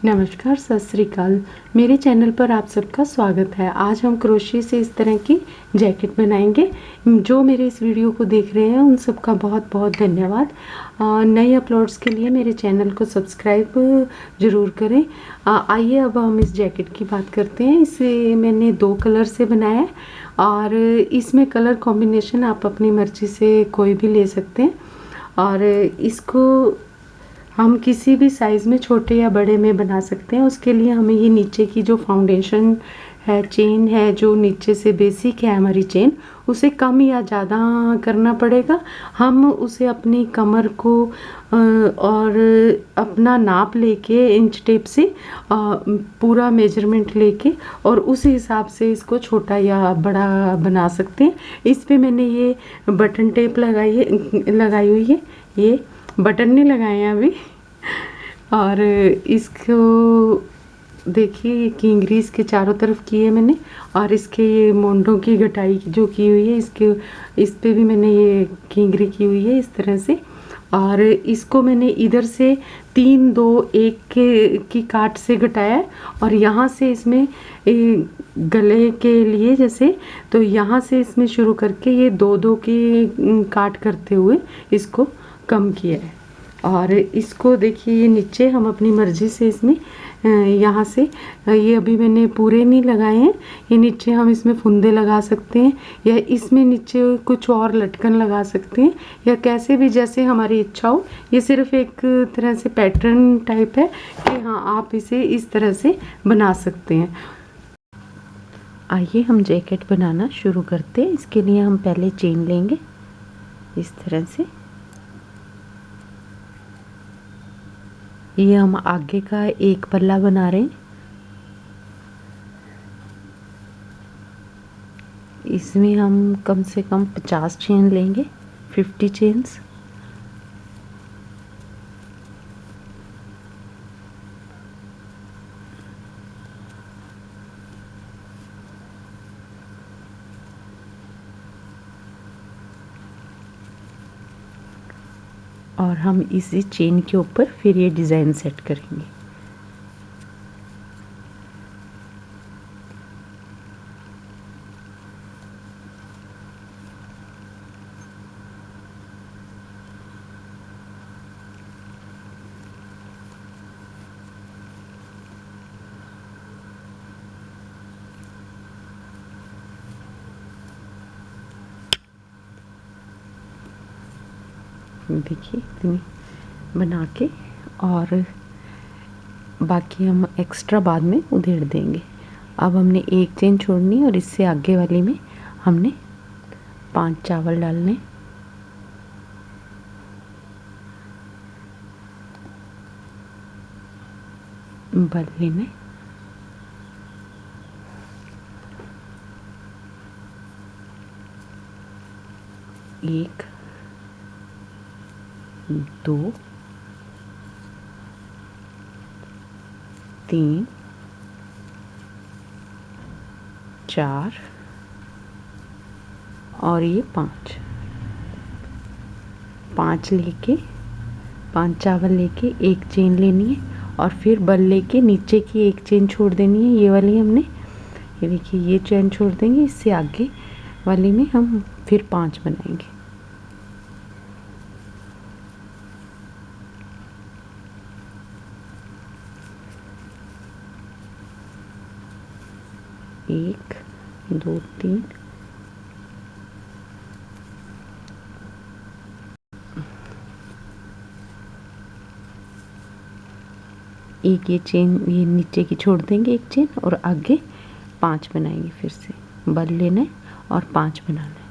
नमस्कार, सत श्री अकाल। मेरे चैनल पर आप सबका स्वागत है। आज हम क्रोशे से इस तरह की जैकेट बनाएंगे। जो मेरे इस वीडियो को देख रहे हैं उन सबका बहुत बहुत धन्यवाद। नए अपलोड्स के लिए मेरे चैनल को सब्सक्राइब ज़रूर करें। आइए अब हम इस जैकेट की बात करते हैं। इसे मैंने 2 कलर से बनाया है और इसमें कलर कॉम्बिनेशन आप अपनी मर्ज़ी से कोई भी ले सकते हैं। और इसको हम किसी भी साइज़ में, छोटे या बड़े में बना सकते हैं। उसके लिए हमें ये नीचे की जो फाउंडेशन है, चेन है, जो नीचे से बेसिक है हमारी चेन, उसे कम या ज़्यादा करना पड़ेगा। हम उसे अपनी कमर को और अपना नाप लेके इंच टेप से पूरा मेजरमेंट लेके और उस हिसाब से इसको छोटा या बड़ा बना सकते हैं। इस पे मैंने ये बटन टेप लगाई हुई है। ये बटन नहीं लगाए हैं अभी। और इसको देखिए, ये किंगरी इसके चारों तरफ की है मैंने। और इसके ये मोंडों की घटाई जो की हुई है, इस पे भी मैंने ये किंगरी की हुई है इस तरह से। और इसको मैंने इधर से 3 2 1 की काट से घटाया है। और यहाँ से इसमें गले के लिए जैसे, तो यहाँ से इसमें शुरू करके ये 2 2 की काट करते हुए इसको कम किया है। और इसको देखिए, ये नीचे हम अपनी मर्ज़ी से इसमें यहाँ से ये अभी मैंने पूरे नहीं लगाए हैं। ये नीचे हम इसमें फुंदे लगा सकते हैं या इसमें नीचे कुछ और लटकन लगा सकते हैं, या कैसे भी जैसे हमारी इच्छा हो। ये सिर्फ एक तरह से पैटर्न टाइप है कि हाँ, आप इसे इस तरह से बना सकते हैं। आइए हम जैकेट बनाना शुरू करते हैं। इसके लिए हम पहले चेन लेंगे इस तरह से। ये हम आगे का एक पल्ला बना रहे हैं। इसमें हम कम से कम 50 चेन लेंगे, 50 चेन्स। और हम इसी चेन के ऊपर फिर ये डिज़ाइन सेट करेंगे। देखिए इतनी बना के, और बाकी हम एक्स्ट्रा बाद में उधेड़ देंगे। अब हमने एक चेन छोड़नी और इससे आगे वाली में हमने 5 चावल डालने। बल्ले में एक, 2, 3, 4 और ये 5 लेके, 5 चावल लेके एक चेन लेनी है और फिर बल लेके नीचे की एक चेन छोड़ देनी है। ये वाली हमने, ये देखिए, ये चेन छोड़ देंगे। इससे आगे वाली में हम फिर 5 बनाएंगे। एक, 2, 3, एक ये चेन ये नीचे की छोड़ देंगे एक चेन, और आगे 5 बनाएंगे। फिर से बल लेना है और 5 बनाना है।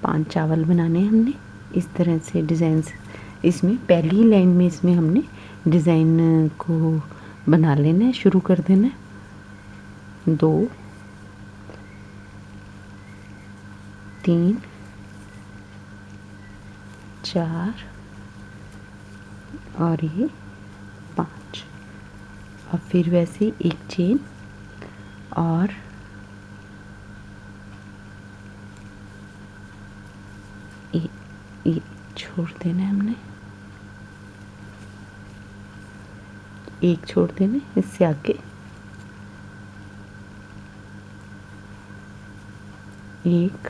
5 चावल बनाने हैं हमने इस तरह से डिज़ाइन से। इसमें पहली लाइन में इसमें हमने डिज़ाइन को बना लेना है, शुरू कर देना है। 2, 3, 4 और ये 5। और फिर वैसे एक चेन और ये छोड़ देना है हमने। एक छोड़ देना इससे आगे, एक,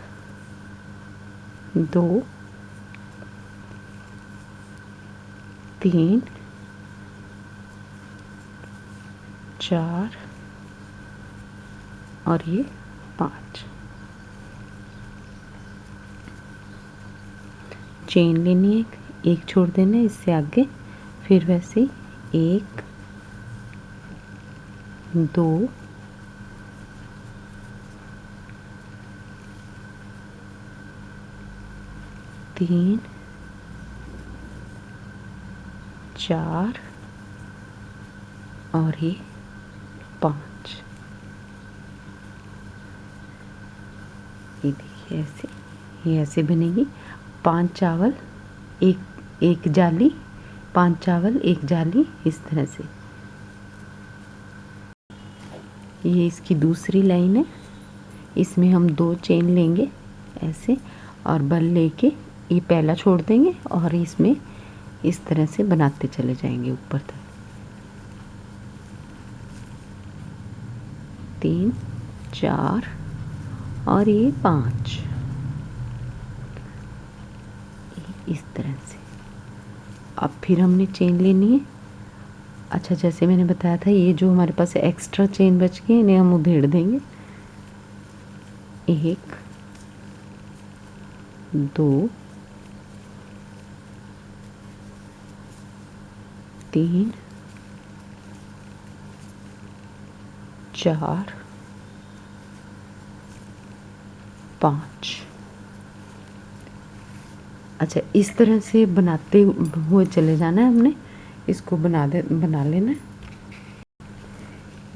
दो, तीन, चार और ये 5। चेन लेनी है, एक छोड़ देना है इससे आगे, फिर वैसे ही 1, 2, 3, 4 और ये 5। ये देखिए ऐसे, ये ऐसे बनेगी। 5 चावल एक जाली, 5 चावल एक जाली, इस तरह से। ये इसकी दूसरी लाइन है, इसमें हम 2 चेन लेंगे ऐसे और बल लेके ये पहला छोड़ देंगे और इसमें इस तरह से बनाते चले जाएंगे ऊपर तक। 3, 4 और ये 5, इस तरह से। अब फिर हमने चेन लेनी है। अच्छा, जैसे मैंने बताया था, ये जो हमारे पास एक्स्ट्रा चेन बच गई इन्हें हम उधेड़ देंगे। 1, 2, 3, 4, 5। अच्छा, इस तरह से बनाते हुए चले जाना है हमने। इसको बना लेना है।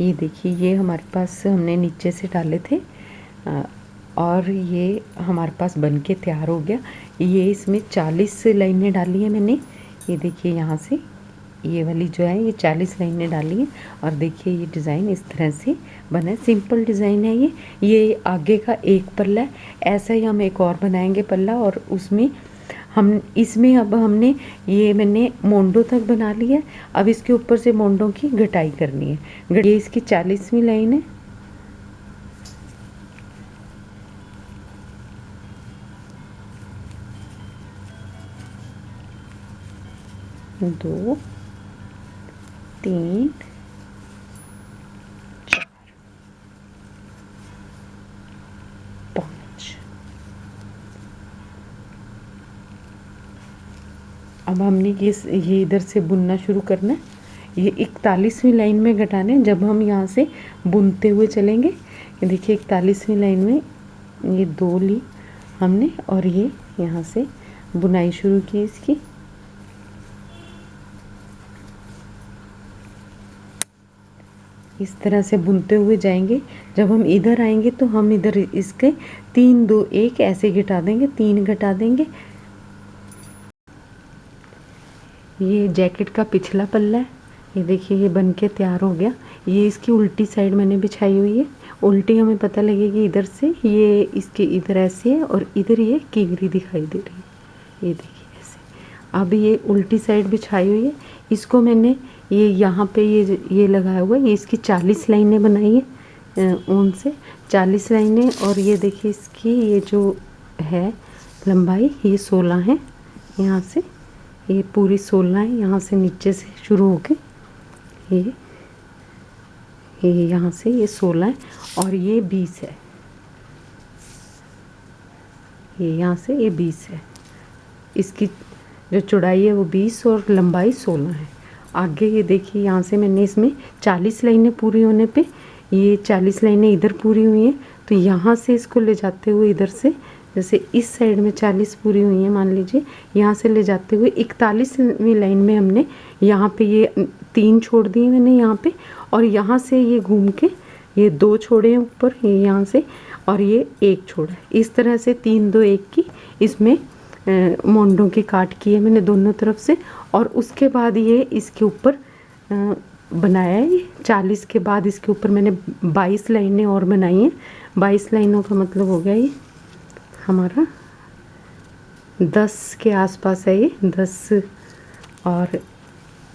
ये देखिए, ये हमारे पास हमने नीचे से डाले थे और ये हमारे पास बन के तैयार हो गया। ये इसमें 40 लाइनें डाली है मैंने। ये देखिए, यहाँ से ये वाली जो है ये 40 लाइनें डाली हैं और देखिए ये डिज़ाइन इस तरह से बना है। सिंपल डिज़ाइन है ये आगे का एक पल्ला है। ऐसा ही हम एक और बनाएंगे पल्ला और उसमें हम इसमें अब हमने ये मैंने मोंडो तक बना लिया है। अब इसके ऊपर से मोंडो की घटाई करनी है। ये इसकी 40वीं लाइन है। दो, 3, 4, 5। अब हमने ये इधर से बुनना शुरू करना है। ये 41वीं लाइन में घटाना है। जब हम यहाँ से बुनते हुए चलेंगे, ये देखिए 41वीं लाइन में ये 2 ली हमने और ये यहाँ से बुनाई शुरू की इसकी। इस तरह से बुनते हुए जाएंगे। जब हम इधर आएंगे तो हम इधर इसके 3, 2, 1 ऐसे घटा देंगे, 3 घटा देंगे। ये जैकेट का पिछला पल्ला है। ये देखिए, ये बन के तैयार हो गया। ये इसकी उल्टी साइड मैंने बिछाई हुई है। उल्टी हमें पता लगेगी इधर से। ये इसके इधर ऐसे है और इधर ये किंगरी दिखाई दे रही है। ये देखिए ऐसे। अब ये उल्टी साइड बिछाई हुई है। इसको मैंने ये यहाँ पे ये लगाया हुआ है। ये इसकी 40 लाइनें बनाई है ऊन से, 40 लाइनें। और ये देखिए इसकी ये जो है लंबाई ये 16 है। यहाँ से ये पूरी 16 है। यहाँ से नीचे से शुरू होके ये यहाँ से ये 16 है और ये 20 है। ये यहाँ से ये 20 है। इसकी जो चौड़ाई है वो 20 और लंबाई 16 है। आगे ये देखिए, यहाँ से मैंने इसमें 40 लाइनें पूरी होने पे ये 40 लाइनें इधर पूरी हुई हैं। तो यहाँ से इसको ले जाते हुए इधर से, जैसे इस साइड में 40 पूरी हुई हैं मान लीजिए, यहाँ से ले जाते हुए 41वीं लाइन में हमने यहाँ पे ये 3 छोड़ दिए मैंने यहाँ पे। और यहाँ से ये घूम के ये 2 छोड़े हैं ऊपर, ये यहाँ से, और ये 1 छोड़ा है। इस तरह से 3, 2, 1 की इसमें मोंडों की काट की है मैंने दोनों तरफ से। और उसके बाद ये इसके ऊपर बनाया है। 40 के बाद इसके ऊपर मैंने 22 लाइनें और बनाई हैं। 22 लाइनों का मतलब हो गया ये हमारा 10 के आसपास है। ये 10 और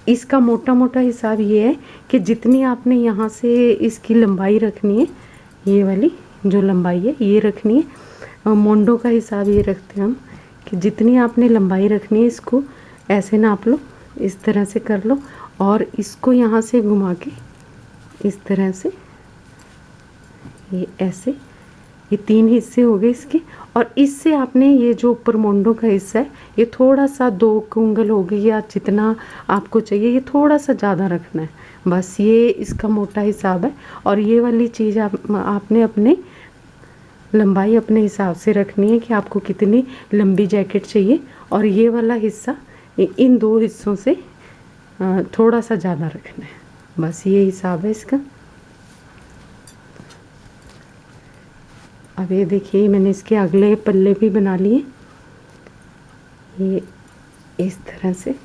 इसका मोटा मोटा हिसाब ये है कि जितनी आपने यहाँ से इसकी लंबाई रखनी है, ये वाली जो लंबाई है ये रखनी है। मोंडो का हिसाब ये रखते हैं हम कि जितनी आपने लंबाई रखनी है इसको ऐसे नाप लो, इस तरह से कर लो और इसको यहाँ से घुमा के इस तरह से, ये ऐसे, ये 3 हिस्से हो गए इसके। और इससे आपने ये जो ऊपर मोंडो का हिस्सा है ये थोड़ा सा 2 उंगल हो गई या जितना आपको चाहिए, ये थोड़ा सा ज़्यादा रखना है, बस ये इसका मोटा हिसाब है। और ये वाली चीज़ आपने अपने लंबाई अपने हिसाब से रखनी है कि आपको कितनी लंबी जैकेट चाहिए। और ये वाला हिस्सा इन 2 हिस्सों से थोड़ा सा ज़्यादा रखना है, बस ये हिसाब है इसका। अब ये देखिए मैंने इसके अगले पल्ले भी बना लिए, ये इस तरह से।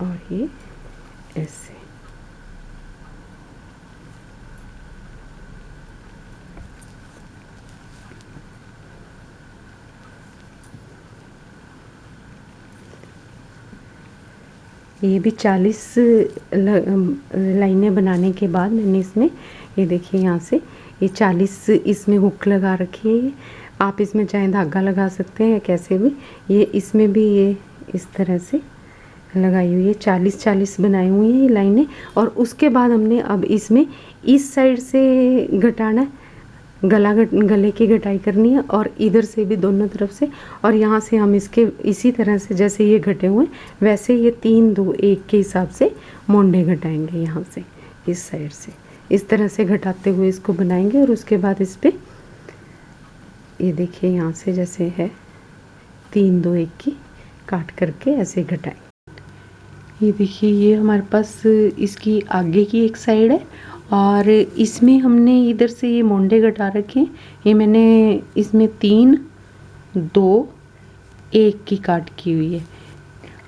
और ये ऐसे। ये भी 40 लाइनें बनाने के बाद मैंने इसमें ये देखिए यहाँ से ये 40 इसमें हुक लगा रखी है। आप इसमें चाहे धागा लगा सकते हैं या कैसे भी, ये इसमें भी ये इस तरह से लगाई हुई है। 40 बनाई हुई है ये लाइनें। और उसके बाद हमने अब इसमें इस साइड से घटाना है, गले की घटाई करनी है और इधर से भी दोनों तरफ से। और यहाँ से हम इसके इसी तरह से जैसे ये घटे हुए हैं वैसे ये 3 2 1 के हिसाब से मोंडे घटाएंगे। यहाँ से इस साइड से इस तरह से घटाते हुए इसको बनाएंगे। और उसके बाद इस पर ये देखिए यहाँ से जैसे है 3 2 1 की काट करके ऐसे घटाएंगे। ये देखिए ये हमारे पास इसकी आगे की एक साइड है और इसमें हमने इधर से ये मोंडे घटा रखे हैं। ये मैंने इसमें 3 2 1 की काट की हुई है।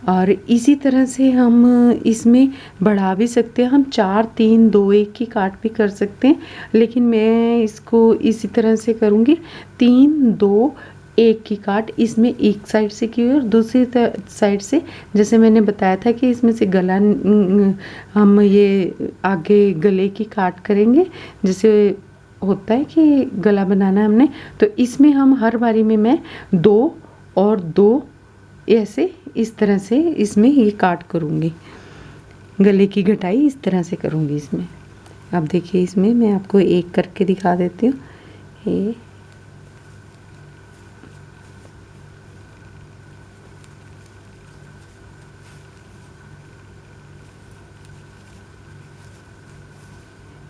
और इसी तरह से हम इसमें बढ़ा भी सकते हैं, हम 4 3 2 1 की काट भी कर सकते हैं, लेकिन मैं इसको इसी तरह से करूँगी 3 2 1 की काट इसमें एक साइड से की हुई और दूसरी साइड से जैसे मैंने बताया था कि इसमें से गला हम ये आगे गले की काट करेंगे, जैसे होता है कि गला बनाना है हमने, तो इसमें हम हर बारी में मैं 2 और 2 ऐसे इस तरह से इसमें ये काट करूँगी, गले की घटाई इस तरह से करूँगी इसमें। अब देखिए इसमें मैं आपको एक करके दिखा देती हूँ।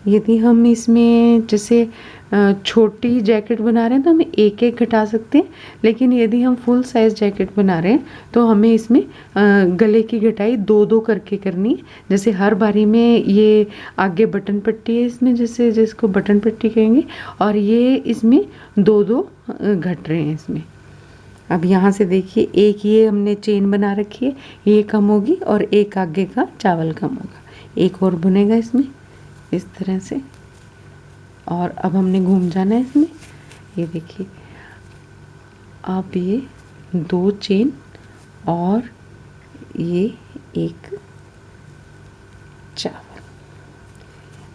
यदि हम इसमें जैसे छोटी जैकेट बना रहे हैं तो हम एक एक घटा सकते हैं, लेकिन यदि हम फुल साइज़ जैकेट बना रहे हैं तो हमें इसमें गले की घटाई 2 2 करके करनी है। जैसे हर बारी में ये आगे बटन पट्टी है इसमें, जैसे जिसको बटन पट्टी कहेंगे, और ये इसमें 2 2 घट रहे हैं इसमें। अब यहाँ से देखिए एक ये हमने चेन बना रखी है, ये कम होगी और एक आगे का चावल कम होगा, एक और बुनेगा इसमें इस तरह से। और अब हमने घूम जाना है इसमें, ये देखिए अब ये 2 चेन और ये एक चावल।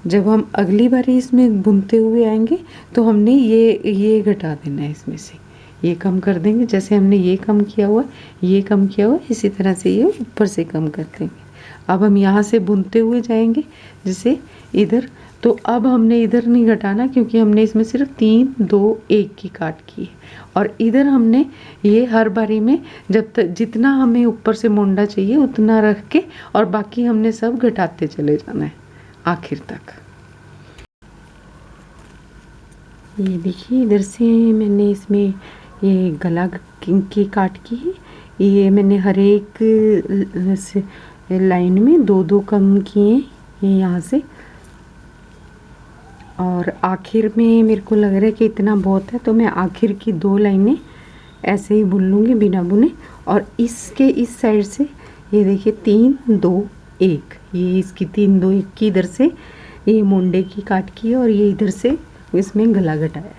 जब हम अगली बारी इसमें बुनते हुए आएंगे तो हमने ये घटा देना है इसमें से, ये कम कर देंगे। जैसे हमने ये कम किया हुआ ये कम किया हुआ, इसी तरह से ये ऊपर से कम कर देंगे। अब हम यहाँ से बुनते हुए जाएंगे जैसे इधर, तो अब हमने इधर नहीं घटाना क्योंकि हमने इसमें सिर्फ 3 2 1 की काट की है। और इधर हमने ये हर बारी में जब तक जितना हमें ऊपर से मोंडा चाहिए उतना रख के और बाकी हमने सब घटाते चले जाना है आखिर तक। ये देखिए इधर से मैंने इसमें ये गला की काट की है, ये मैंने हर एक लाइन में 2 2 कम किए ये यहाँ से। और आखिर में मेरे को लग रहा है कि इतना बहुत है तो मैं आखिर की 2 लाइनें ऐसे ही बुन लूँगी बिना बुने। और इसके इस साइड से ये देखिए 3 2 1, ये इसकी 3 2 1 की इधर से ये मोंडे की काट की है और ये इधर से इसमें गला घटाया है।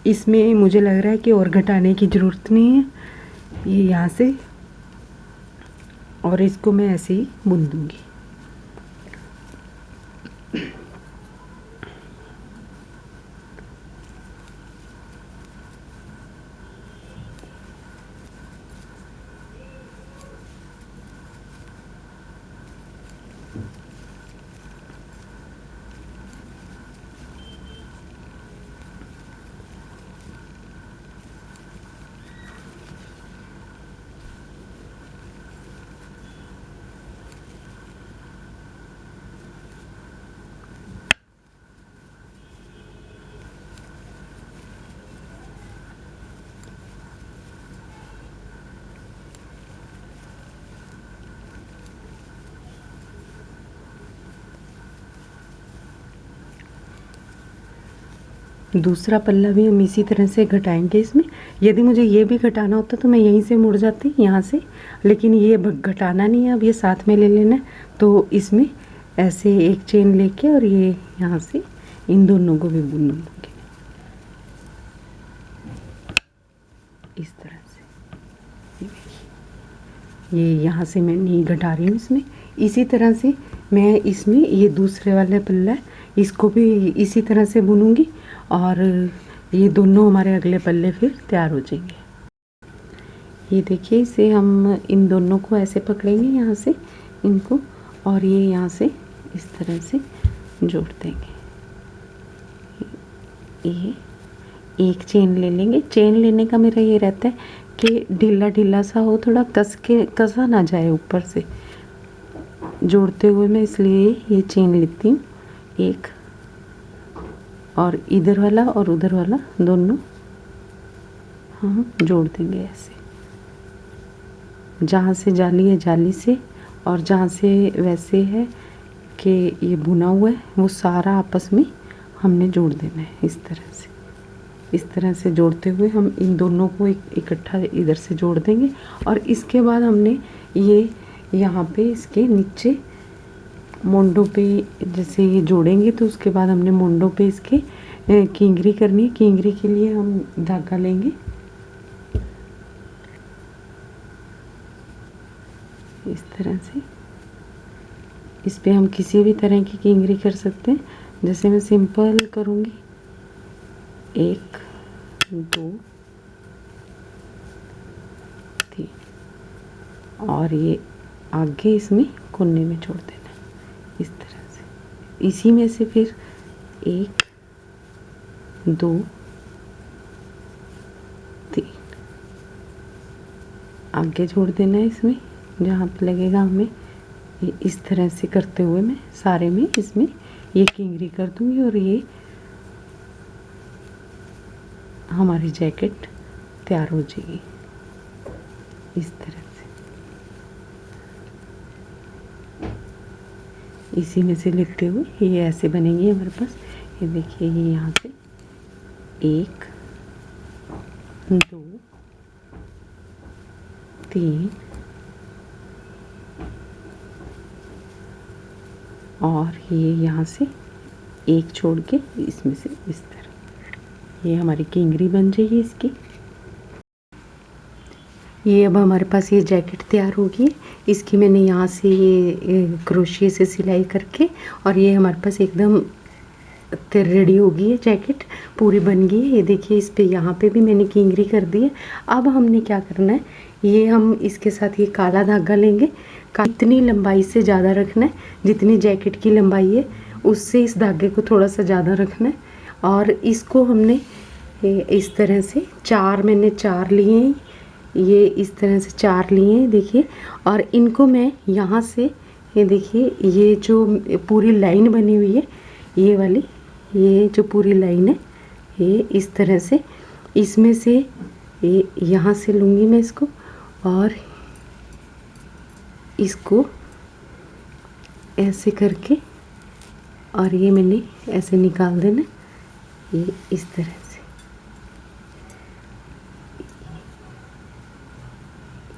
इसमें मुझे लग रहा है कि और घटाने की ज़रूरत नहीं है। ये यहाँ से, और इसको मैं ऐसे ही बुन दूँगी। दूसरा पल्ला भी हम इसी तरह से घटाएंगे इसमें। यदि मुझे ये भी घटाना होता तो मैं यहीं से मुड़ जाती यहाँ से, लेकिन ये घटाना नहीं है, अब ये साथ में ले लेना है। तो इसमें ऐसे एक चेन लेके और ये यहाँ से इन दोनों को भी बुन लूँगी इस तरह से। ये यहाँ से मैं नहीं घटा रही हूँ इसमें। इसी तरह से मैं इसमें ये दूसरे वाले पल्ला है, इसको भी इसी तरह से बुनूंगी और ये दोनों हमारे अगले पल्ले फिर तैयार हो जाएंगे। ये देखिए, इसे हम इन दोनों को ऐसे पकड़ेंगे यहाँ से इनको, और ये यहाँ से इस तरह से जोड़ देंगे। ये एक चेन ले लेंगे। चेन लेने का मेरा ये रहता है कि ढीला ढीला सा हो, थोड़ा कसा ना जाए ऊपर से जोड़ते हुए मैं, इसलिए ये चेन लेती हूँ एक, और इधर वाला और उधर वाला दोनों हम जोड़ देंगे ऐसे। जहाँ से जाली है जाली से, और जहाँ से वैसे है कि ये बुना हुआ है, वो सारा आपस में हमने जोड़ देना है इस तरह से। इस तरह से जोड़ते हुए हम इन दोनों को इकट्ठा इधर से जोड़ देंगे। और इसके बाद हमने ये यहाँ पे इसके नीचे मोंडों पे जैसे ये जोड़ेंगे, तो उसके बाद हमने मोंडों पे इसके किंगरी करनी है। किंगरी के लिए हम धागा लेंगे इस तरह से। इस पे हम किसी भी तरह की किंगरी कर सकते हैं। जैसे मैं सिंपल करूँगी, 1 2 3, और ये आगे इसमें कोने में जोड़ देना इस तरह से। इसी में से फिर 1 2 3 आगे जोड़ देना है इसमें, जहाँ पे लगेगा हमें। ये इस तरह से करते हुए मैं सारे में इसमें ये किंगरी कर दूंगी, और ये हमारी जैकेट तैयार हो जाएगी इस तरह से। इसी में से लिखते हुए ये ऐसे बनेंगी हमारे पास। ये देखिए, ये यहाँ से 1 2 3, और ये यहाँ से एक छोड़ के इसमें से इस तरह ये हमारी किंगरी बन जाएगी इसकी। ये अब हमारे पास ये जैकेट तैयार होगी। इसकी मैंने यहाँ से ये क्रोशिया से सिलाई करके, और ये हमारे पास एकदम रेडी हो गई है, जैकेट पूरी बन गई है। ये देखिए, इस पे यहाँ पे भी मैंने किंगरी कर दी है। अब हमने क्या करना है, ये हम इसके साथ ये काला धागा लेंगे। इतनी लंबाई से ज़्यादा रखना है, जितनी जैकेट की लंबाई है उससे इस धागे को थोड़ा सा ज़्यादा रखना है। और इसको हमने इस तरह से मैंने 4 लिए हैं, ये इस तरह से 4 लिए हैं देखिए। और इनको मैं यहाँ से, ये देखिए, ये जो पूरी लाइन बनी हुई है, ये वाली, ये जो पूरी लाइन है, ये इस तरह से इसमें से ये यहाँ से लूँगी मैं इसको, और इसको ऐसे करके, और ये मैंने ऐसे निकाल देना, ये इस तरह से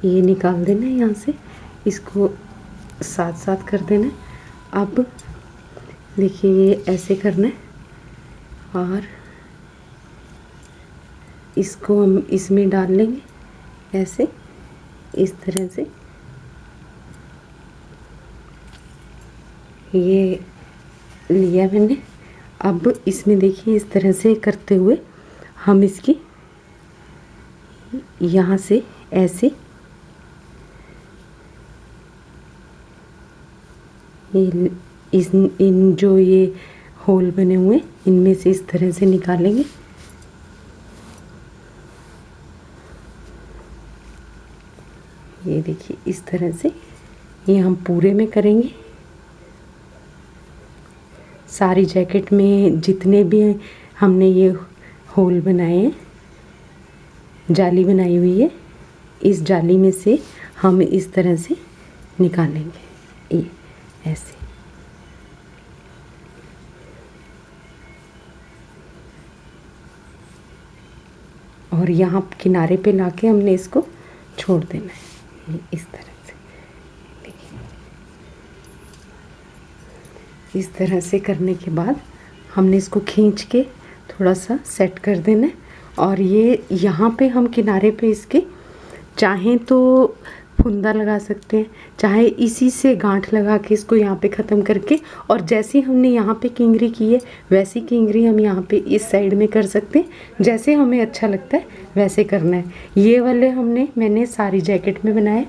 ये निकाल देना है यहाँ से। इसको साथ साथ कर देना है। अब देखिए, ये ऐसे करना है, और इसको हम इसमें डाल लेंगे ऐसे, इस तरह से। ये लिया मैंने। अब इसमें देखिए इस तरह से करते हुए हम इसकी यहाँ से ऐसे इन जो ये होल बने हुए इनमें से इस तरह से निकालेंगे। ये देखिए इस तरह से ये हम पूरे में करेंगे। सारी जैकेट में जितने भी हमने ये होल बनाए हैं, जाली बनाई हुई है, इस जाली में से हम इस तरह से निकालेंगे, ये ऐसे। और यहाँ किनारे पे लाके हमने इसको छोड़ देना है, ये इस तरह से। देखिए इस तरह से करने के बाद हमने इसको खींच के थोड़ा सा सेट कर देना है। और ये यहाँ पे हम किनारे पे इसके चाहें तो फुंदा लगा सकते हैं, चाहे इसी से गांठ लगा के इसको यहाँ पे ख़त्म करके, और जैसे हमने यहाँ पे किंगरी की है वैसी किंगरी हम यहाँ पे इस साइड में कर सकते हैं। जैसे हमें अच्छा लगता है वैसे करना है। ये वाले मैंने सारी जैकेट में बनाए।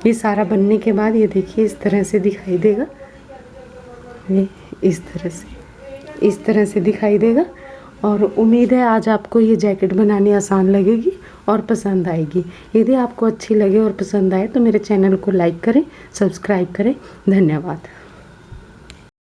ये सारा बनने के बाद ये देखिए इस तरह से दिखाई देगा, ये इस तरह से दिखाई देगा। और उम्मीद है आज आपको ये जैकेट बनानी आसान लगेगी और पसंद आएगी। यदि आपको अच्छी लगे और पसंद आए तो मेरे चैनल को लाइक करें, सब्सक्राइब करें। धन्यवाद।